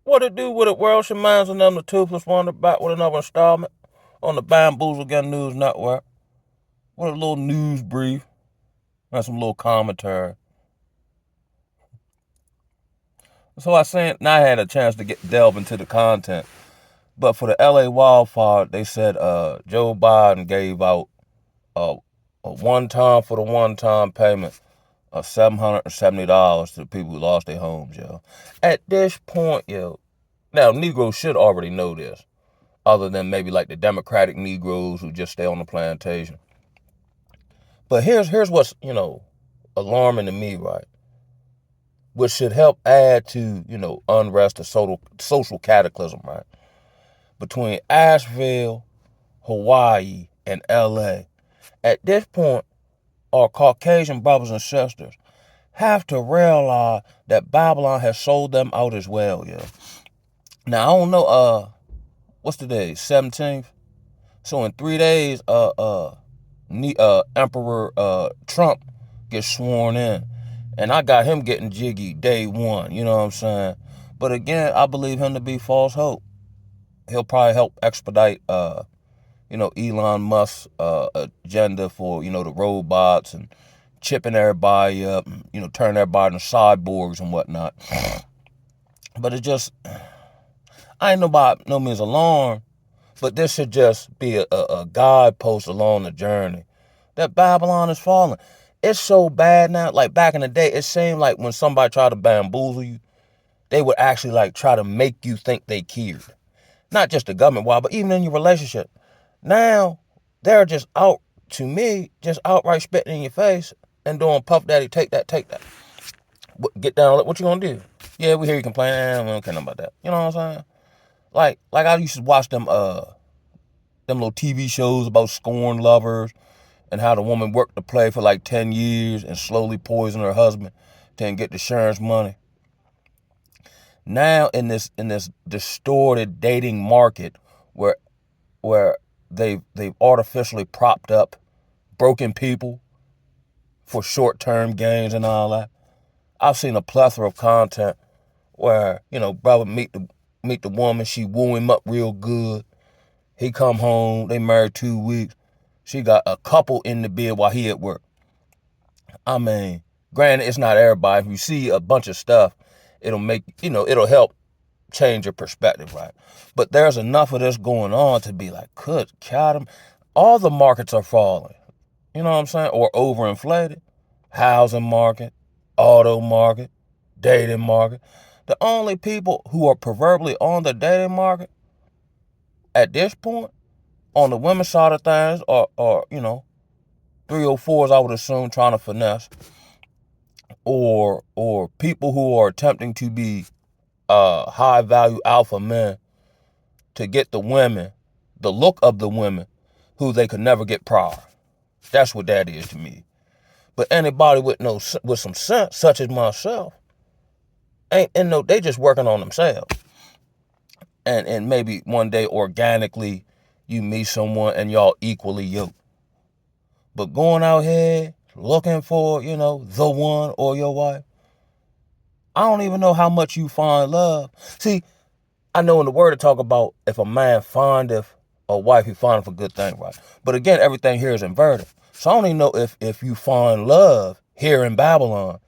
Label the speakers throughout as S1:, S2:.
S1: What it do with it, World Shemines and them, the Toothless Wonder, back with another installment on the Bamboozle Again News Network. With a little news brief and some little commentary. So I seen, now I had a chance to delve into the content. But for the LA wildfire, they said Joe Biden gave out a, a one-time for the one-time payment of $770 to the people who lost their homes, yo. At this point, yo, now Negroes should already know this, other than maybe like the Democratic Negroes who just stay on the plantation. But here's what's, alarming to me, right? Which should help add to, unrest or social cataclysm, right? Between Asheville, Hawaii, and LA. At this point, our Caucasian brothers and sisters have to realize that Babylon has sold them out as well, yeah. Now I don't know, what's the day? 17th? So in 3 days, Emperor Trump gets sworn in. And I got him getting jiggy day one, you know what I'm saying? But again, I believe him to be false hope. He'll probably help expedite Elon Musk's agenda for, the robots and chipping everybody up, and, turning everybody into cyborgs and whatnot. But it just, I ain't nobody, no means alarmed, but this should just be a guidepost along the journey that Babylon is falling. It's so bad now. Like back in the day, it seemed like when somebody tried to bamboozle you, they would actually like try to make you think they cared. Not just the government wide, but even in your relationship. Now, they're just out, to me, just outright spitting in your face and doing Puff Daddy, take that, take that. Get down, what you gonna do? Yeah, we hear you complaining, we don't care about that. You know what I'm saying? Like I used to watch them little TV shows about scorned lovers and how the woman worked the play for like 10 years and slowly poisoned her husband to get the insurance money. Now in this distorted dating market where they've artificially propped up broken people for short-term gains and all that. I've seen a plethora of content where, brother meet the woman, she woo him up real good. He come home, they married 2 weeks. She got a couple in the bed while he at work. I mean, granted, it's not everybody. If you see a bunch of stuff, it'll help change your perspective, right? But there's enough of this going on to be like, good God, all the markets are falling. You know what I'm saying? Or overinflated. Housing market, auto market, dating market. The only people who are proverbially on the dating market at this point, on the women's side of things, are 304s, I would assume, trying to finesse, or people who are attempting to be high value alpha men to get the women, the look of the women who they could never get prior. That's what that is to me. But anybody with some sense, such as myself, they just working on themselves. And maybe one day organically you meet someone and y'all equally yoked. But going out here looking for, the one or your wife, I don't even know how much you find love. See, I know in the word to talk about if a man findeth a wife, he findeth a good thing, right? But again, everything here is inverted. So I don't even know if you find love here in Babylon.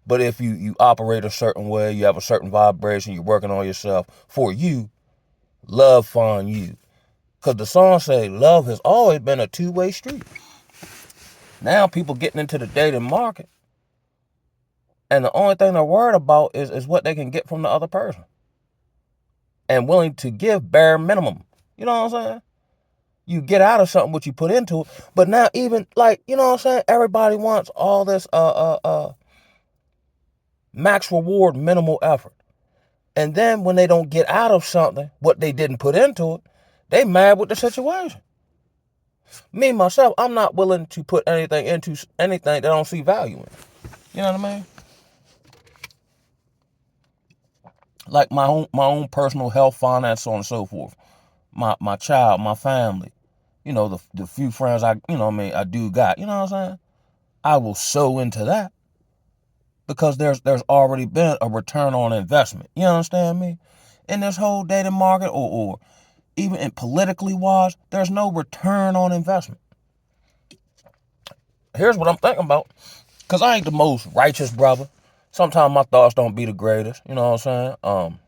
S1: But if you operate a certain way, you have a certain vibration, you're working on yourself, for you, love find you. Because the song say love has always been a two-way street. Now people getting into the dating market, and the only thing they're worried about is what they can get from the other person. And willing to give bare minimum. You know what I'm saying? You get out of something what you put into it. But now even like, you know what I'm saying? Everybody wants all this max reward, minimal effort. And then when they don't get out of something, what they didn't put into it, they mad with the situation. Me, myself, I'm not willing to put anything into anything that I don't see value in. You know what I mean? Like my own personal health, finance, so on and so forth. My child, my family, the few friends I do got, you know what I'm saying? I will sow into that because there's already been a return on investment. You understand me? in this whole dating market or even in politically wise, there's no return on investment. Here's what I'm thinking about. Because I ain't the most righteous brother. Sometimes my thoughts don't be the greatest. You know what I'm saying?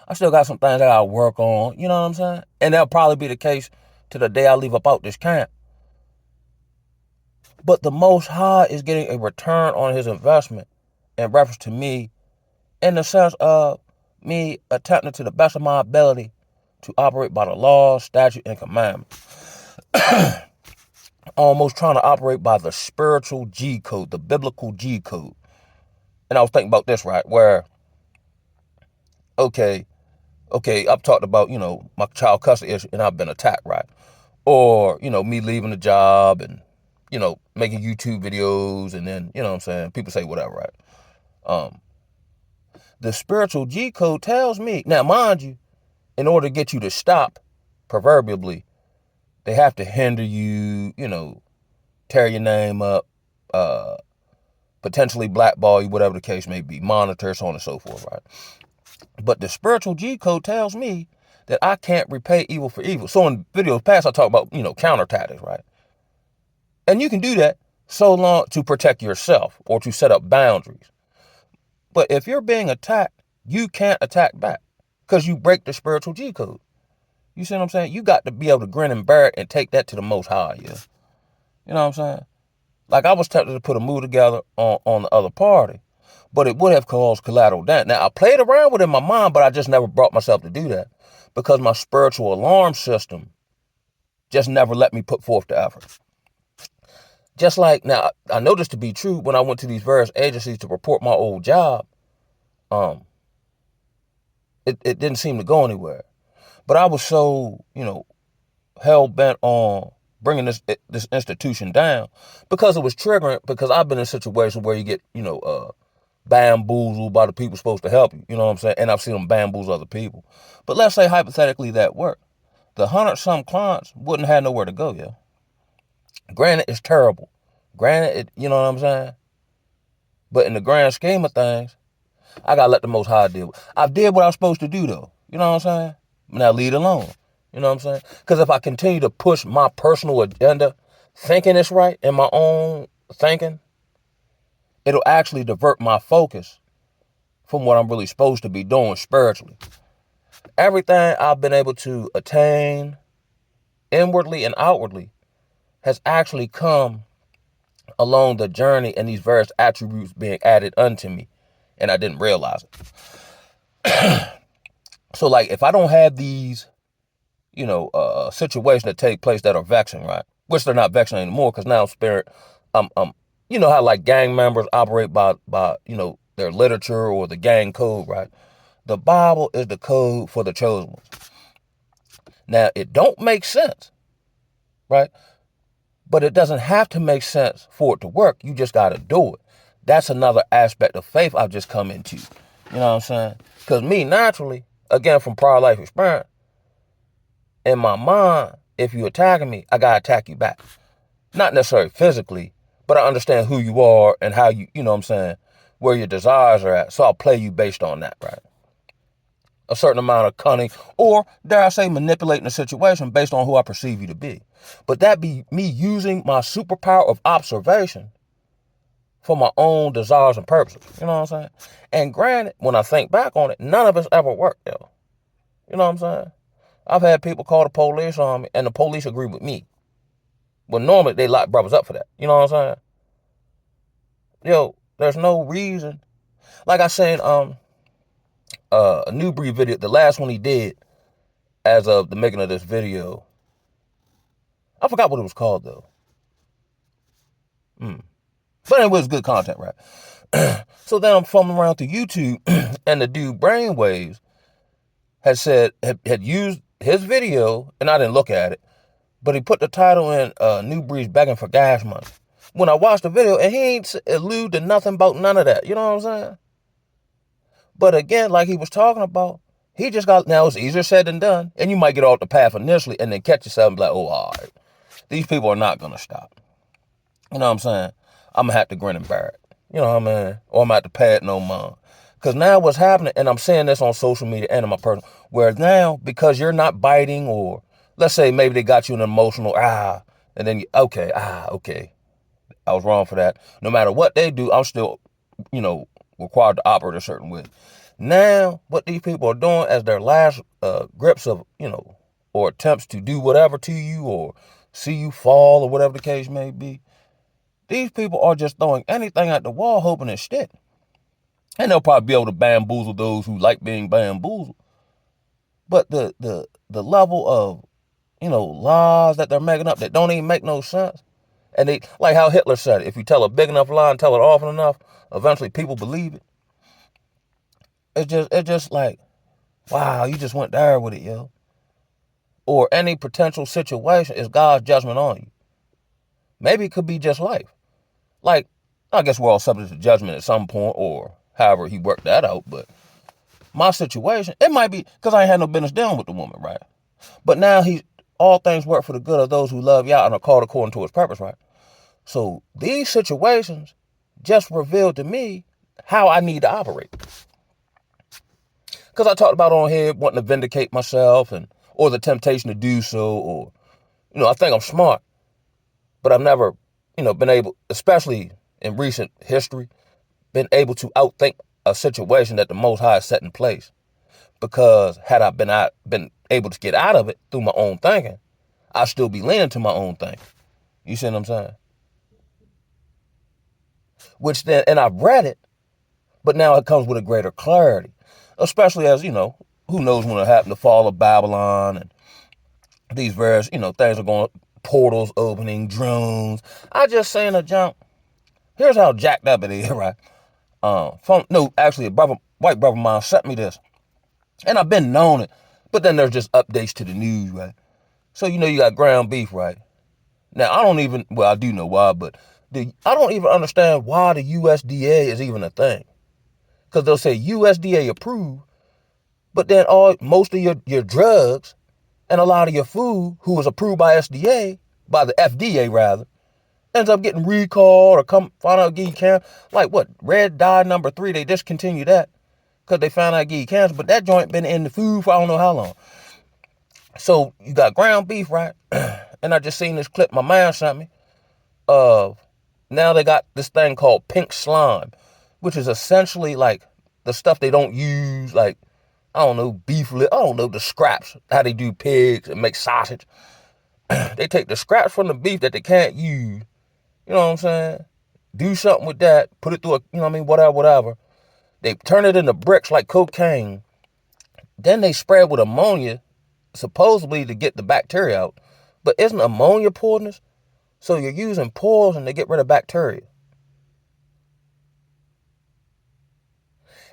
S1: I still got some things I gotta work on. You know what I'm saying? And that'll probably be the case to the day I leave up out this camp. But the Most High is getting a return on his investment in reference to me, in the sense of me attempting to the best of my ability to operate by the law, statute, and commandment. Almost trying to operate by the spiritual G code, the biblical G code. And I was thinking about this, right? Where, okay, I've talked about, my child custody issue and I've been attacked, right? Or, me leaving the job and, making YouTube videos and then, what I'm saying? People say whatever, right? The spiritual G code tells me, now mind you, in order to get you to stop, proverbially, they have to hinder you, tear your name up, potentially blackball you, whatever the case may be, monitor, so on and so forth, right? But the spiritual G code tells me that I can't repay evil for evil. So in videos past, I talk about, counter tactics, right? And you can do that so long to protect yourself or to set up boundaries. But if you're being attacked, you can't attack back because you break the spiritual G code. You see what I'm saying? You got to be able to grin and bear it and take that to the Most High, yeah. You know what I'm saying? Like I was tempted to put a move together on the other party, but it would have caused collateral damage. Now, I played around with it in my mind, but I just never brought myself to do that because my spiritual alarm system just never let me put forth the effort. Just like, now, I know this to be true when I went to these various agencies to report my old job. It didn't seem to go anywhere. But I was so, hell-bent on bringing this institution down because it was triggering, because I've been in situations where you get, bamboozled by the people supposed to help you, you know what I'm saying? And I've seen them bamboozle other people. But let's say hypothetically that worked. The 100-some clients wouldn't have nowhere to go, yeah. Granted, it's terrible. Granted, you know what I'm saying? But in the grand scheme of things, I gotta let the Most High deal with it. I did what I was supposed to do, though. You know what I'm saying? Now leave it alone. You know what I'm saying? Because if I continue to push my personal agenda, thinking it's right, in my own thinking, it'll actually divert my focus from what I'm really supposed to be doing spiritually. Everything I've been able to attain inwardly and outwardly has actually come along the journey and these various attributes being added unto me, and I didn't realize it. So like if I don't have these, situations that take place that are vexing, right? Which they're not vexing anymore because now spirit, you know how like gang members operate by their literature or the gang code, right? The Bible is the code for the chosen ones. Now it don't make sense, right? But it doesn't have to make sense for it to work. You just got to do it. That's another aspect of faith I've just come into. You know what I'm saying? Because me, naturally, again, from prior life experience, in my mind, if you attacking me, I got to attack you back. Not necessarily physically, but I understand who you are and how you know what I'm saying, where your desires are at. So I'll play you based on that, right? A certain amount of cunning, or dare I say manipulating the situation based on who I perceive you to be. But that be me using my superpower of observation for my own desires and purposes. You know what I'm saying? And granted, when I think back on it, none of it's ever worked, yo. You know what I'm saying? I've had people call the police on me, and the police agree with me. Well, normally they lock brothers up for that. You know what I'm saying? Yo, there's no reason. Like I seen a New Breed video, the last one he did, as of the making of this video. I forgot what it was called though. But it was good content, right? So then I'm fumbling around through YouTube, and the dude Brainwaves had used his video, and I didn't look at it, but he put the title in New Breed's begging for gas money. When I watched the video, and he ain't allude to nothing about none of that. You know what I'm saying? But again, like he was talking about, he just got, now it's easier said than done, and you might get off the path initially and then catch yourself and be like, oh, all right, these people are not going to stop. You know what I'm saying? I'm going to have to grin and bear it. You know what I mean? Or I'm going to have to pay it no mind. Because now what's happening, and I'm saying this on social media and in my personal, where now, because you're not biting, or let's say maybe they got you an emotional, and then, okay, I was wrong for that. No matter what they do, I'm still, required to operate a certain way. Now, what these people are doing as their last grips of, or attempts to do whatever to you or see you fall or whatever the case may be, these people are just throwing anything at the wall hoping it stick. And they'll probably be able to bamboozle those who like being bamboozled. But the level of, lies that they're making up that don't even make no sense. And they, like how Hitler said it, if you tell a big enough lie and tell it often enough, eventually people believe it. It's just like, wow, you just went there with it, yo. Or any potential situation is God's judgment on you. Maybe it could be just life. Like, I guess we're all subject to judgment at some point, or however he worked that out. But my situation, it might be because I ain't had no business dealing with the woman, right? But now all things work for the good of those who love Yah and are called according to his purpose, right? So these situations just revealed to me how I need to operate. Because I talked about on here wanting to vindicate myself or the temptation to do so, or, I think I'm smart, but I've never, been able, especially in recent history, been able to outthink a situation that the Most High set in place. Because had I been able to get out of it through my own thinking, I'd still be leaning to my own thinking. You see what I'm saying? Which then, and I've read it, but now it comes with a greater clarity. Especially as, who knows when it happened, the fall of Babylon and these various, things are going, portals opening, drones. I just saying a jump. Here's how jacked up it is, right? Actually, white brother of mine sent me this. And I've been known it, but then there's just updates to the news, right? So, you got ground beef, right? Now, I do know why, but I don't even understand why the USDA is even a thing. Because they'll say USDA approved, but then most of your drugs and a lot of your food, who was approved by the FDA rather, ends up getting recalled or come find out give you cancer. Like what? Red dye number 3, they discontinued that because they found out give you cancer, but that joint been in the food for I don't know how long. So you got ground beef, right? And I just seen this clip my man sent me of, now they got this thing called pink slime, which is essentially like the stuff they don't use, like, I don't know, the scraps, how they do pigs and make sausage. They take the scraps from the beef that they can't use, you know what I'm saying? Do something with that, put it through whatever. They turn it into bricks like cocaine. Then they spray it with ammonia, supposedly to get the bacteria out. But isn't ammonia poisonous? So you're using poison to get rid of bacteria.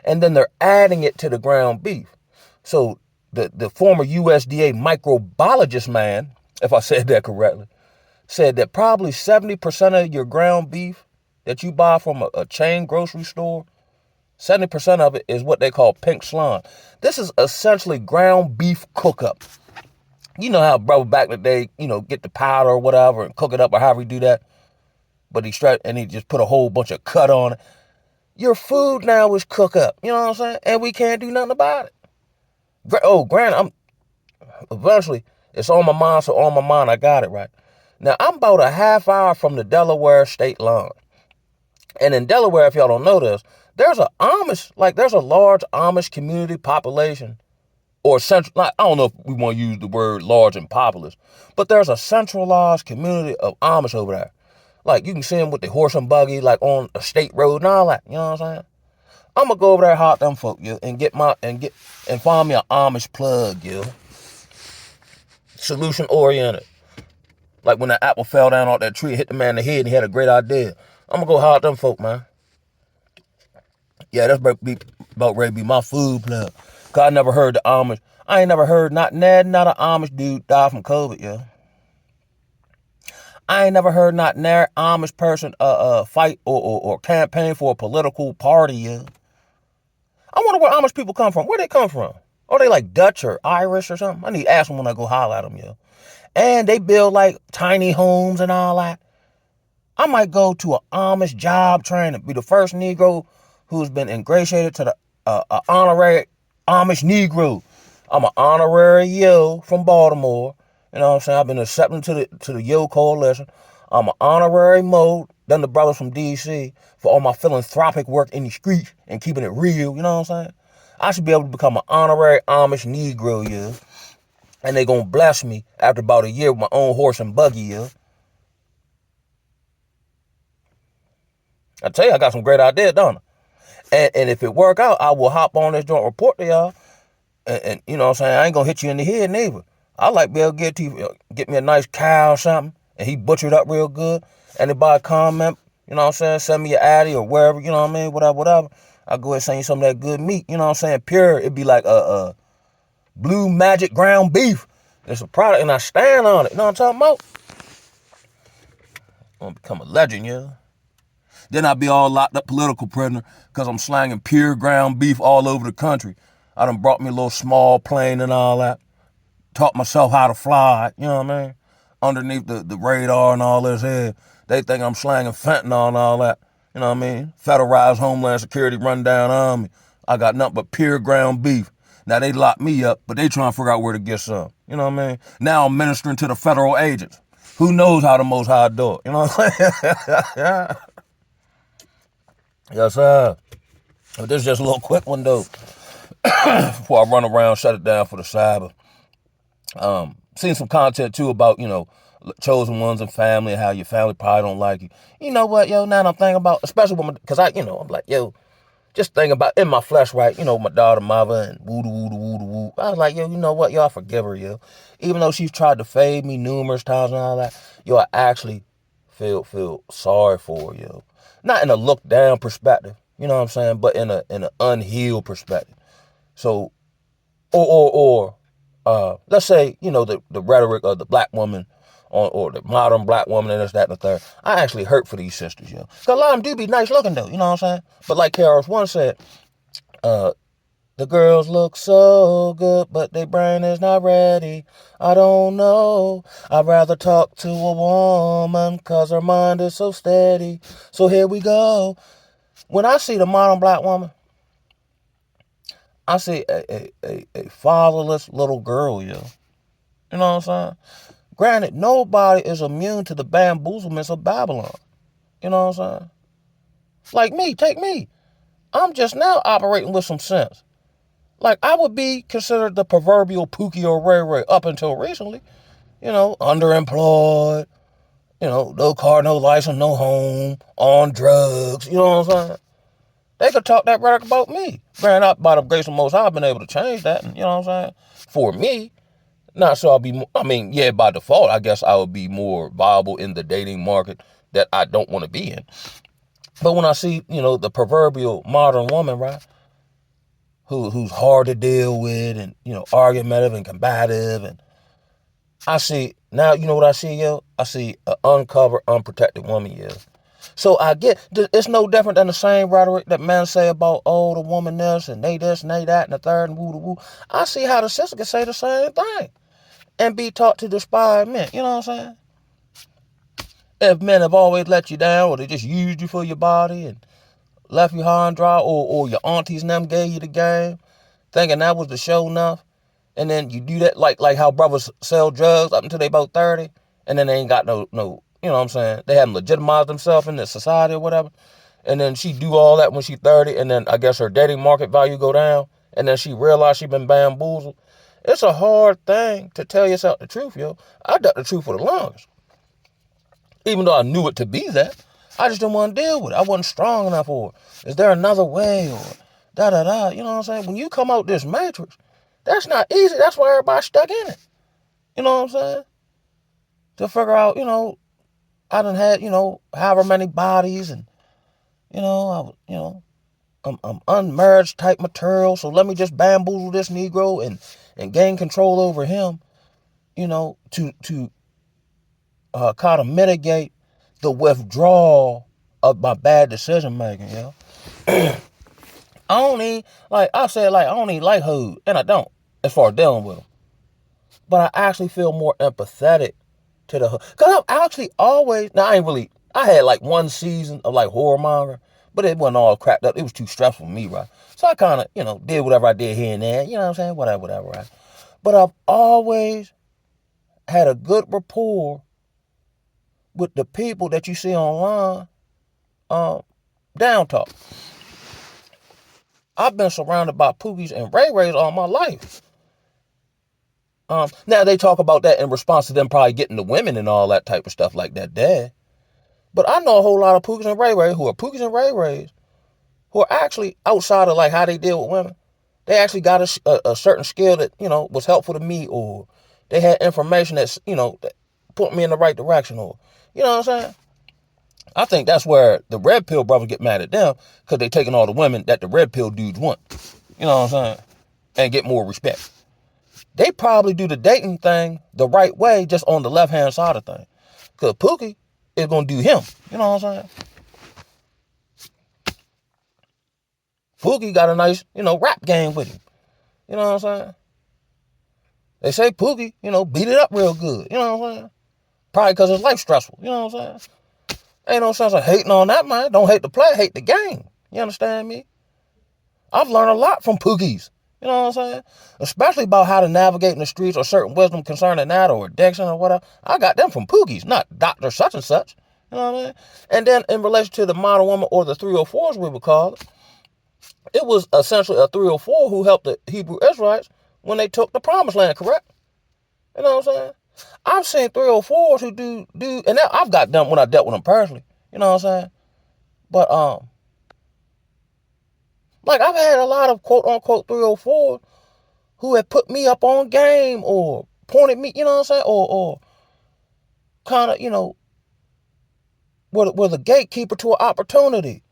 S1: And then they're adding it to the ground beef. So the former USDA microbiologist man, if I said that correctly, said that probably 70% of your ground beef that you buy from a chain grocery store, 70% of it is what they call pink slime. This is essentially ground beef cook-up. You know how brother back in the day, get the powder or whatever and cook it up or however you do that. But he just put a whole bunch of cut on it. Your food now is cook up, you know what I'm saying? And we can't do nothing about it. Granted, eventually, it's on my mind, so on my mind, I got it right. Now, I'm about a half hour from the Delaware state line. And in Delaware, if y'all don't know this, there's a large Amish community population, or I don't know if we want to use the word large and populous, but there's a centralized community of Amish over there. Like, you can see them with the horse and buggy, like on a state road and all that, you know what I'm saying? I'm gonna go over there, hot them folk, yo, and find me an Amish plug, yo. Solution oriented. Like when that apple fell down off that tree, hit the man in the head, and he had a great idea. I'm gonna go hot them folk, man. Yeah, that's about ready to be my food plug. Cause I never heard the Amish. I ain't never heard not an Amish dude die from COVID, yo. I ain't never heard not an Amish person fight or campaign for a political party, yo. I wonder where Amish people come from. Where they come from? Are they like Dutch or Irish or something? I need to ask them when I go holler at them, yo. And they build like tiny homes and all that. I might go to an Amish job training, be the first Negro who's been ingratiated to the a honorary Amish Negro. I'm an honorary Yo from Baltimore. You know what I'm saying? I've been accepted to the Yo Coalition. I'm an honorary Mo, then the brothers from DC, for all my philanthropic work in the streets and keeping it real. You know what I'm saying? I should be able to become an honorary Amish Negro, yeah. And they gonna bless me after about a year with my own horse and buggy, yeah. I tell you, I got some great ideas, don't I? And if it work out, I will hop on this joint report to y'all. And you know what I'm saying? I ain't gonna hit you in the head neither. I like be able to get me a nice cow or something, and he butchered up real good. Anybody comment, you know what I'm saying? Send me your addy or wherever, you know what I mean? Whatever. I'll go ahead and send you some of that good meat, you know what I'm saying? Pure, it'd be like a Blue Magic ground beef. It's a product, and I stand on it. You know what I'm talking about? I'm gonna become a legend, yeah. Then I'll be all locked up political prisoner because I'm slanging pure ground beef all over the country. I done brought me a little small plane and all that. Taught myself how to fly, you know what I mean? Underneath the radar and all this here. They think I'm slanging fentanyl and all that. You know what I mean? Federalized Homeland Security rundown army. I got nothing but pure ground beef. Now they locked me up, but they trying to figure out where to get some. You know what I mean? Now I'm ministering to the federal agents. Who knows how the Most High do it? You know what I'm saying? Yes, sir. But this is just a little quick one, though. Before I run around, shut it down for the Sabbath. Seen some content, too, about, chosen ones and family and how your family probably don't like you. You know what, yo, now I'm thinking about, especially when, because I'm like, yo, just thinking about in my flesh, right? My daughter, mother, and woo. I was like, yo, you know what, yo, I forgive her, yo. Even though she's tried to fade me numerous times and all that, yo, I actually feel sorry for her, yo. Not in a look down perspective, you know what I'm saying, but in an unhealed perspective. So, or let's say, the rhetoric of the black woman or the modern black woman and this, that, and the third. I actually hurt for these sisters, yo. Because a lot of them do be nice looking, though, you know what I'm saying? But like KRS-One said, the girls look so good, but their brain is not ready. I don't know. I'd rather talk to a woman because her mind is so steady. So here we go. When I see the modern black woman, I see a fatherless little girl, yo. You know what I'm saying? Granted, nobody is immune to the bamboozlements of Babylon. You know what I'm saying? Like me, take me. I'm just now operating with some sense. Like, I would be considered the proverbial Pookie or Ray Ray up until recently. Underemployed, no car, no license, no home, on drugs, you know what I'm saying? They could talk that rhetoric about me. Granted, by the grace of Most High, I've been able to change that, and, you know what I'm saying? For me, not so I'll be, by default, I guess I would be more viable in the dating market that I don't want to be in. But when I see, the proverbial modern woman, right, who's hard to deal with and, argumentative and combative, and I see, now, you know what I see, yo? I see an uncovered, unprotected woman, yo. So I get, it's no different than the same rhetoric that men say about, oh, the woman this and they that and the third and woo. I see how the sister can say the same thing and be taught to despise men. You know what I'm saying? If men have always let you down or they just used you for your body and left you high and dry, or your aunties and them gave you the game thinking that was the show enough, and then you do that like how brothers sell drugs up until they about 30, and then they ain't got no, you know what I'm saying? They haven't legitimized themselves in the society or whatever. And then she do all that when she 30, and then I guess her dating market value go down, and then she realize she been bamboozled. It's a hard thing to tell yourself the truth, yo. I ducked the truth for the longest. Even though I knew it to be that, I just didn't want to deal with it. I wasn't strong enough for it. Is there another way, or da-da-da? You know what I'm saying? When you come out this matrix, that's not easy. That's why everybody's stuck in it. You know what I'm saying? To figure out, I done had, however many bodies, and, I'm unmarried type material, so let me just bamboozle this Negro and gain control over him, to kind of mitigate the withdrawal of my bad decision making, I don't need, I don't need like hood, and I don't, as far as dealing with them. But I actually feel more empathetic to the hood. Because I've actually always, now I had one season of horror manga, But it wasn't all cracked up. It was too stressful for me, right? So I kind of, did whatever I did here and there. You know what I'm saying? Whatever, right? But I've always had a good rapport with the people that you see online. Down talk. I've been surrounded by Pookies and Ray Rays all my life. Now they talk about that in response to them probably getting the women and all that type of stuff like that there. But I know a whole lot of Pookies and Ray Rays who are Pookies and Ray Rays who are actually outside of like how they deal with women. They actually got a certain skill that, was helpful to me, or they had information that's, that put me in the right direction, or, you know what I'm saying? I think that's where the red pill brothers get mad at them, because they taking all the women that the red pill dudes want. You know what I'm saying? And get more respect. They probably do the dating thing the right way, just on the left-hand side of things. Because Pookie is going to do him. You know what I'm saying? Pookie got a nice, rap game with him. You know what I'm saying? They say Pookie, beat it up real good. You know what I'm saying? Probably because his life's stressful. You know what I'm saying? Ain't no sense of hating on that, man. Don't hate the play, hate the game. You understand me? I've learned a lot from Pookies. You know what I'm saying? Especially about how to navigate in the streets, or certain wisdom concerning that, or addiction or whatever. I got them from Pookies, not Dr. Such and Such. You know what I mean? And then in relation to the modern woman, or the 304s we would call it, it was essentially a 304 who helped the Hebrew Israelites when they took the promised land, correct? You know what I'm saying? I've seen 304s who do, and I've got them when I dealt with them personally. You know what I'm saying? But, like, I've had a lot of quote-unquote 304s who had put me up on game, or pointed me, you know what I'm saying? Or kind of, were the gatekeeper to an opportunity.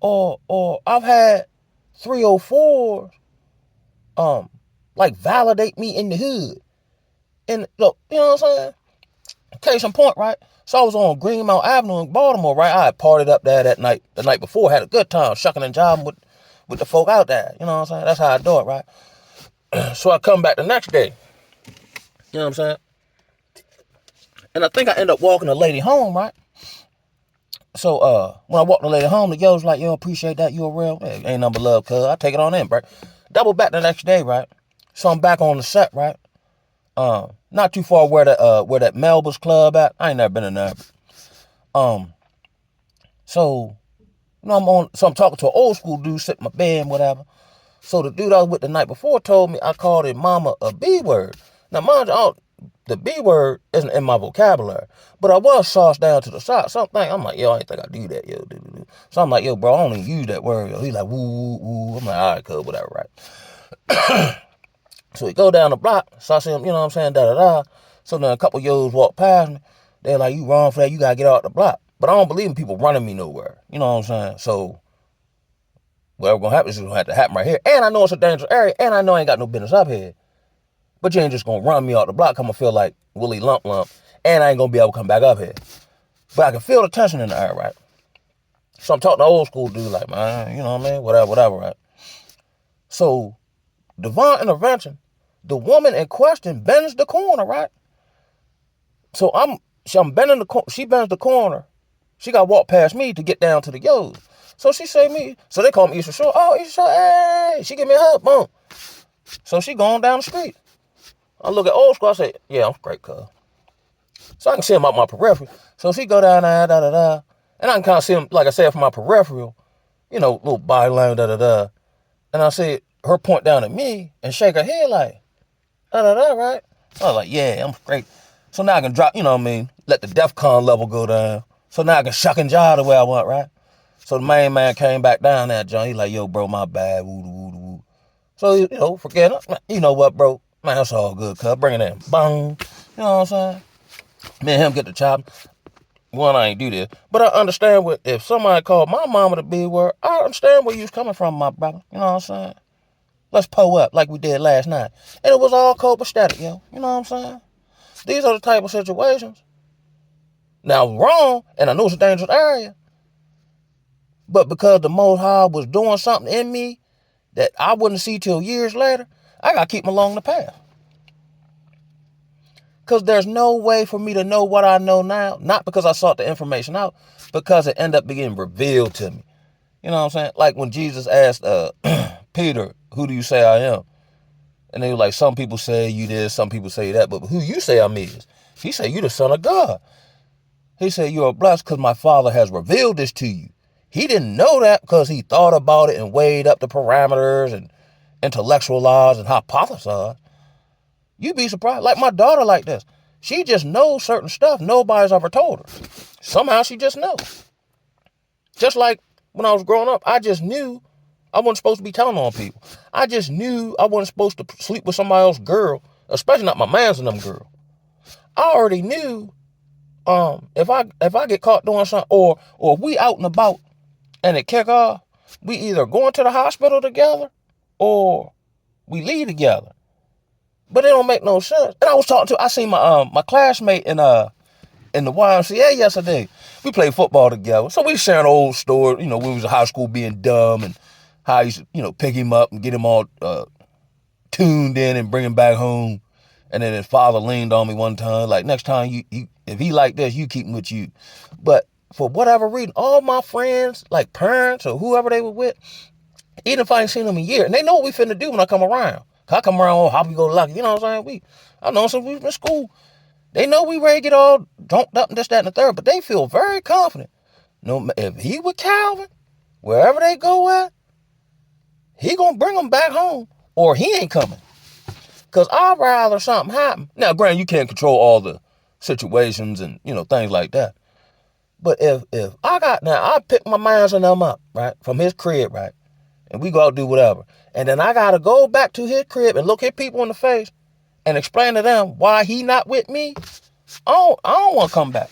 S1: Or I've had 304s, like, validate me in the hood. And look, you know what I'm saying? Case in point, right? So I was on Greenmount Avenue in Baltimore, right? I had partied up there that night, the night before, had a good time, shucking and jiving with the folk out there. You know what I'm saying? That's how I do it, right? So I come back the next day. You know what I'm saying? And I think I end up walking the lady home, right? So when I walked the lady home, the yo was like, yo, appreciate that, you a real. Hey, ain't nothing but love, cuz. I take it on in, right? Double back the next day, right? So I'm back on the set, right? Not too far where that Melba's Club at. I ain't never been in there. So, I'm talking to an old school dude sitting in my bed, whatever. So the dude I was with the night before told me I called his mama a B word. Now, mind you, the B word isn't in my vocabulary, but I was sauced down to the side. Something I'm like, yo, I ain't think I do that, yo. So I'm like, yo, bro, I don't even use that word, yo. He's like, woo, woo, woo. I'm like, all right, cuz, whatever, right? So we go down the block. So I see him, you know what I'm saying, da-da-da. So then a couple yos walk past me. They're like, you wrong for that. You got to get out the block. But I don't believe in people running me nowhere. You know what I'm saying? So whatever going to happen is going to have to happen right here. And I know it's a dangerous area. And I know I ain't got no business up here. But you ain't just going to run me out the block. I'm going to feel like Willie Lump. And I ain't going to be able to come back up here. But I can feel the tension in the air, right? So I'm talking to old school dude like, man, you know what I mean? Whatever, right? So divine intervention, the woman in question bends the corner, right? So I'm bending the corner. She bends the corner. She got to walk past me to get down to the yos. So she say me. So they call me Eastern Shore. Oh, Eastern Shore, hey. She give me a hug, boom. So she going down the street. I look at old school. I say, yeah, I'm straight, cuz. So I can see him out my peripheral. So she go down there, da-da-da. And I can kind of see him, like I said, from my peripheral. Little body line, da-da-da. And I see her point down at me and shake her head like, da-da-da, right? So I was like, yeah, I'm straight. So now I can drop, let the DEFCON level go down. So now I can shuck and jive the way I want, right? So the main man came back down there, John. He like, yo, bro, my bad, woo. So, forget it. You know what, bro? Man, that's all good, cuz. Bring it in. Bang. You know what I'm saying? Me and him get the chop. One, I ain't do this. But I understand if somebody called my mama the B word, I understand where you was coming from, my brother. You know what I'm saying? Let's pull up like we did last night. And it was all copacetic, yo. You know what I'm saying? These are the type of situations. Now, wrong, and I know it's a dangerous area, but because the Most High was doing something in me that I wouldn't see till years later, I got to keep them along the path. Because there's no way for me to know what I know now, not because I sought the information out, because it ended up being revealed to me. You know what I'm saying? Like when Jesus asked Peter, who do you say I am? And they were like, some people say you this, some people say that, but who you say I'm is? He said, you the son of God. He said, you are blessed because my Father has revealed this to you. He didn't know that because he thought about it and weighed up the parameters and intellectualized and hypothesized. You'd be surprised. Like my daughter like this. She just knows certain stuff nobody's ever told her. Somehow she just knows. Just like when I was growing up, I just knew I wasn't supposed to be telling on people. I just knew I wasn't supposed to sleep with somebody else's girl, especially not my man's and them girl. I already knew if I get caught doing something or if we out and about and it kick off, we either going to the hospital together or we leave together. But it don't make no sense. And I seen my classmate in the YMCA yesterday. We played football together. So we sharing old stories, when we was in high school being dumb and how I used to, pick him up and get him all tuned in and bring him back home. And then his father leaned on me one time, like, next time if he like this, you keep him with you. But for whatever reason, all my friends, like parents or whoever they were with, even if I ain't seen them in a year, and they know what we finna do when I come around. I come around, how we go lucky, you know what I'm saying? I know since we was in school. They know we ready to get all dunked up and this, that, and the third, but they feel very confident. No, if he with Calvin, wherever they go at, he gonna bring them back home, or he ain't coming. Because I'd rather something happen. Now, granted, you can't control all the situations and, things like that. But if I pick my mans and them up, right, from his crib, right, and we go out and do whatever, and then I got to go back to his crib and look at people in the face and explain to them why he not with me, I don't want to come back.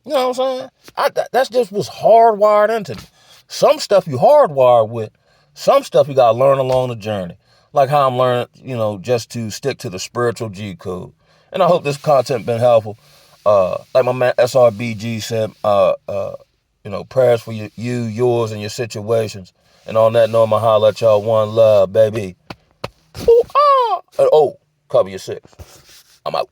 S1: You know what I'm saying? That's just what's hardwired into me. Some stuff you hardwired with, some stuff you got to learn along the journey. Like how I'm learning, just to stick to the spiritual G code. And I hope this content been helpful. Like my man SRBG said, prayers for you, yours, and your situations. And on that note, I'ma holler at y'all. One love, baby. Ooh, ah. Oh, cover your six. I'm out.